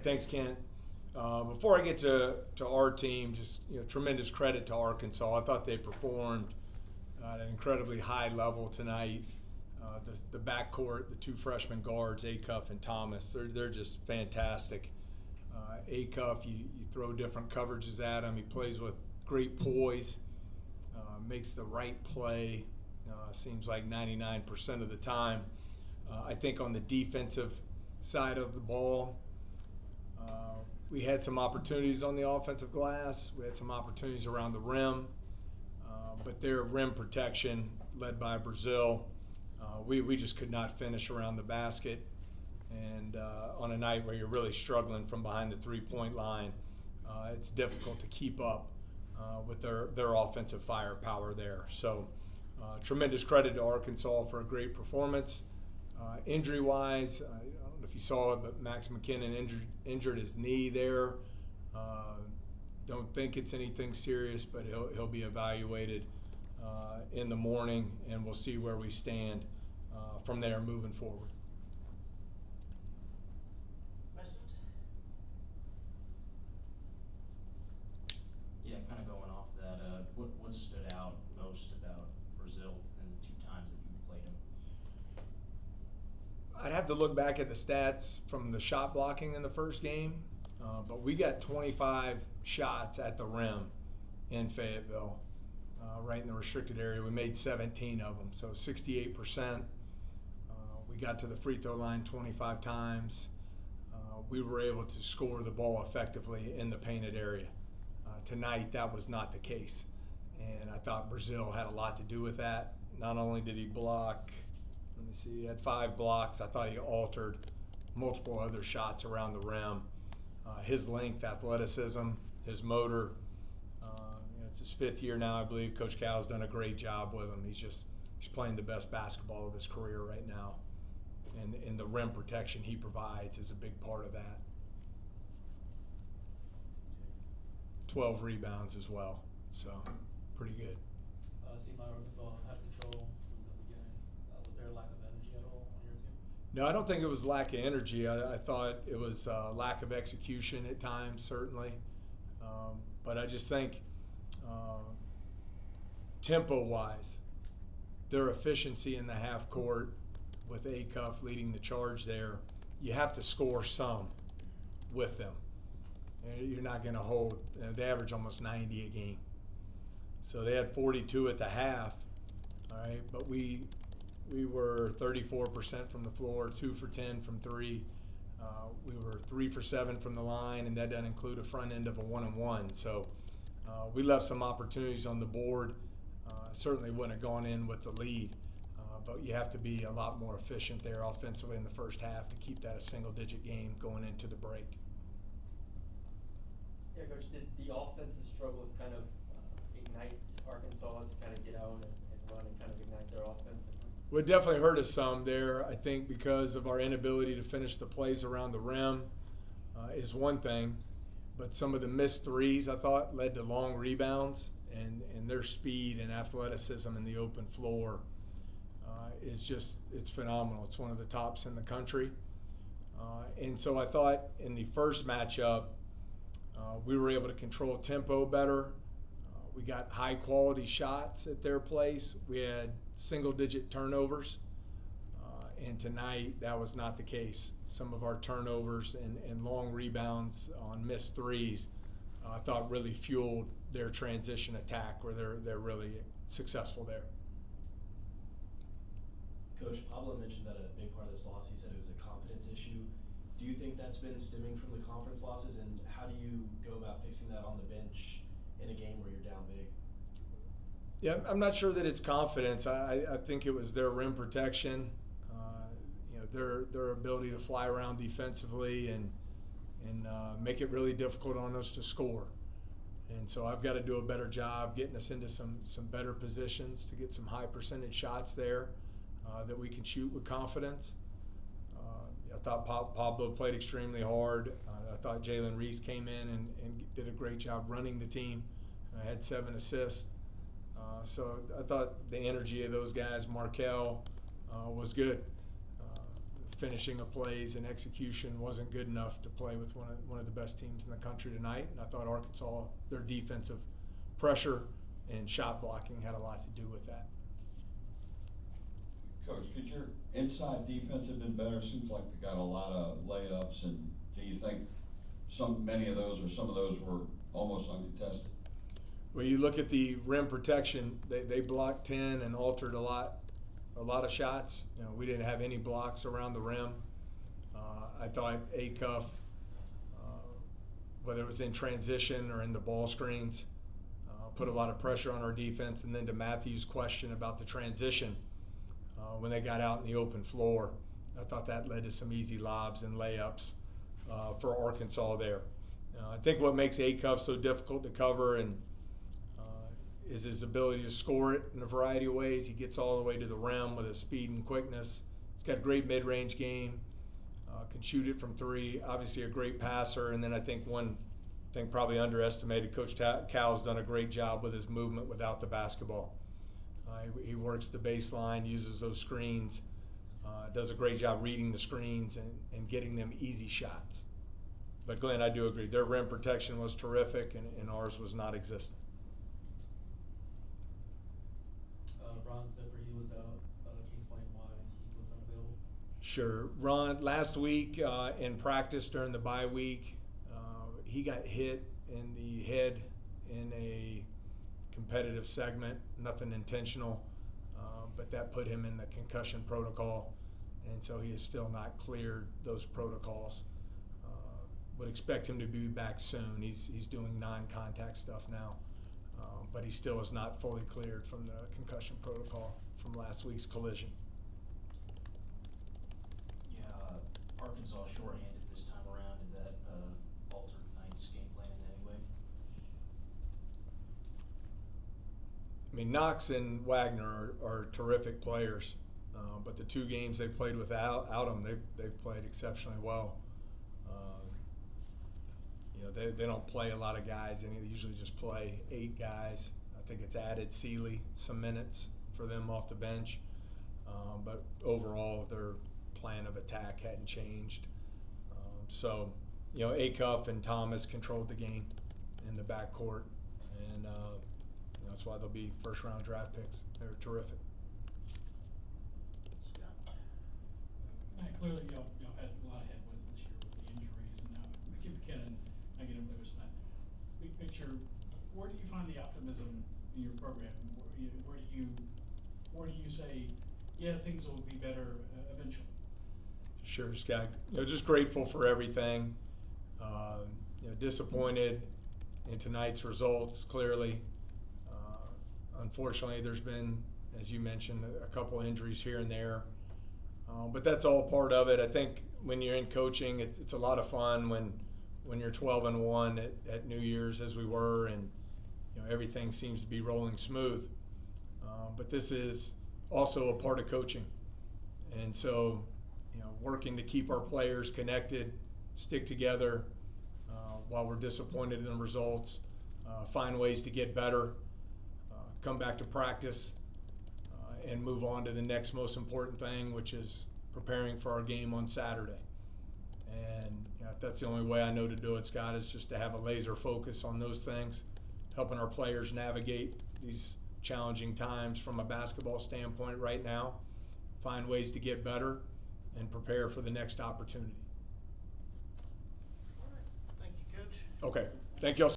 thanks, Kent. Before I get to our team, just tremendous credit to Arkansas. I thought they performed at an incredibly high level tonight. The backcourt, the two freshman guards, Acuff and Thomas, they're just fantastic. Acuff, you throw different coverages at him. He plays with great poise, makes the right play. Seems like 99% of the time. I think on the defensive side of the ball, we had some opportunities on the offensive glass. We had some opportunities around the rim, but their rim protection, led by Brazil, we just could not finish around the basket. And on a night where you're really struggling from behind the three-point line, it's difficult to keep up with their offensive firepower there. So tremendous credit to Arkansas for a great performance. Injury-wise, I don't know if you saw it, but Max McKinnon injured his knee there. Don't think it's anything serious, but he'll be evaluated in the morning, and we'll see where we stand from there moving forward. Questions? Yeah, kind of going off that, what stood out most about Brazil in the 2 times that you played him? I'd have to look back at the stats from the shot blocking in the first game, but we got 25 shots at the rim in Fayetteville, right in the restricted area. We made 17 of them, so 68%. We got to the free throw line 25 times. We were able to score the ball effectively in the painted area. Tonight, that was not the case, and I thought Brazil had a lot to do with that. Not only did he block, he had 5 blocks. I thought he altered multiple other shots around the rim. His length, athleticism, his motor. It's his 5th year now, I believe. Coach Cal's done a great job with him. He's playing the best basketball of his career right now. And the rim protection he provides is a big part of that. 12 rebounds as well, so pretty good. Seemed like Arkansas had control from the beginning. Was there a lack of energy at all on your team? No, I don't think it was lack of energy. I thought it was lack of execution at times, certainly. But I just think tempo-wise, their efficiency in the half court with Acuff leading the charge there, you have to score some with them. You're not going to hold. They average almost 90 a game. So they had 42 at the half, all right, but we were 34% from the floor, 2 for 10 from 3. We were 3 for 7 from the line, and that doesn't include a front end of a 1-on-1. So we left some opportunities on the board. Certainly wouldn't have gone in with the lead, but you have to be a lot more efficient there offensively in the first half to keep that a single-digit game going into the break. Yeah, Coach, did the offensive struggles kind of ignite Arkansas to kind of get out and run and kind of ignite their offense? Well, it definitely hurt us some there, I think, because of our inability to finish the plays around the rim is one thing. But some of the missed threes, I thought, led to long rebounds, and their speed and athleticism in the open floor it's phenomenal. It's one of the tops in the country. And so I thought in the first matchup, we were able to control tempo better. We got high-quality shots at their place. We had single-digit turnovers. And tonight, that was not the case. Some of our turnovers and long rebounds on missed threes, I thought really fueled their transition attack where they're really successful there. Coach, Pablo mentioned that a big part of this loss, he said it was a confidence issue. Do you think that's been stemming from the conference losses, and how do you go about fixing that on the bench in a game where you're down big? Yeah, I'm not sure that it's confidence. I think it was their rim protection, their ability to fly around defensively and make it really difficult on us to score. And so I've got to do a better job getting us into some better positions to get some high percentage shots there that we can shoot with confidence. I thought Pablo played extremely hard. I thought Jalen Reese came in and did a great job running the team. Had 7 assists. So I thought the energy of those guys, Markel, was good. finishing of plays and execution wasn't good enough to play with one of the best teams in the country tonight. And I thought Arkansas, their defensive pressure and shot blocking had a lot to do with that. Coach, could your inside defense have been better? Seems like they got a lot of layups, and do you think many of those or some of those were almost uncontested? Well, you look at the rim protection, they blocked 10 and altered a lot of shots. You know, we didn't have any blocks around the rim. I thought Acuff, whether it was in transition or in the ball screens, put a lot of pressure on our defense. And then to Matthew's question about the transition, when they got out in the open floor, I thought that led to some easy lobs and layups for Arkansas there. I think what makes Acuff so difficult to cover is his ability to score it in a variety of ways. He gets all the way to the rim with his speed and quickness. He's got a great mid-range game, can shoot it from three, obviously a great passer. And then I think one thing probably underestimated, Coach Cal's done a great job with his movement without the basketball. He works the baseline, uses those screens, does a great job reading the screens and getting them easy shots. But Glenn, I do agree, their rim protection was terrific and ours was not existent. Ron Zipper, he was out. Can you explain why he was unavailable? Sure. Ron, last week in practice during the bye week, he got hit in the head in a competitive segment, nothing intentional, but that put him in the concussion protocol, and so he is still not cleared those protocols. Would expect him to be back soon. He's doing non-contact stuff now, but he still is not fully cleared from the concussion protocol from last week's collision. Yeah, Arkansas shorthanded this time around. Did that alter tonight's game plan in any way? I mean, Knox and Wagner are terrific players, but the two games they played without them, they've played exceptionally well. You know, they don't play a lot of guys, and they usually just play 8 guys. I think it's added Seeley some minutes for them off the bench, but overall their plan of attack hadn't changed. So, you know, Acuff and Thomas controlled the game in the backcourt, and that's why they'll be first-round draft picks. They're terrific. Clearly, y'all had a lot of headwinds this year with the injuries, and now McKinnon, I get him loose. Big picture, where do you find the optimism in your program? Where do you say, yeah, things will be better eventually? Sure, Scott. You know, just grateful for everything. You know, disappointed in tonight's results, clearly. Unfortunately, there's been, as you mentioned, a couple injuries here and there. But that's all part of it. I think when you're in coaching, it's a lot of fun when you're 12-1 at New Year's, as we were, and you know, everything seems to be rolling smooth. But this is also a part of coaching, and so you know, working to keep our players connected, stick together while we're disappointed in the results, find ways to get better, come back to practice, and move on to the next most important thing, which is preparing for our game on Saturday. And you know, that's the only way I know to do it, Scott, is just to have a laser focus on those things, helping our players navigate these challenging times from a basketball standpoint right now, find ways to get better, and prepare for the next opportunity. All right. Thank you, Coach. Okay. Thank you all.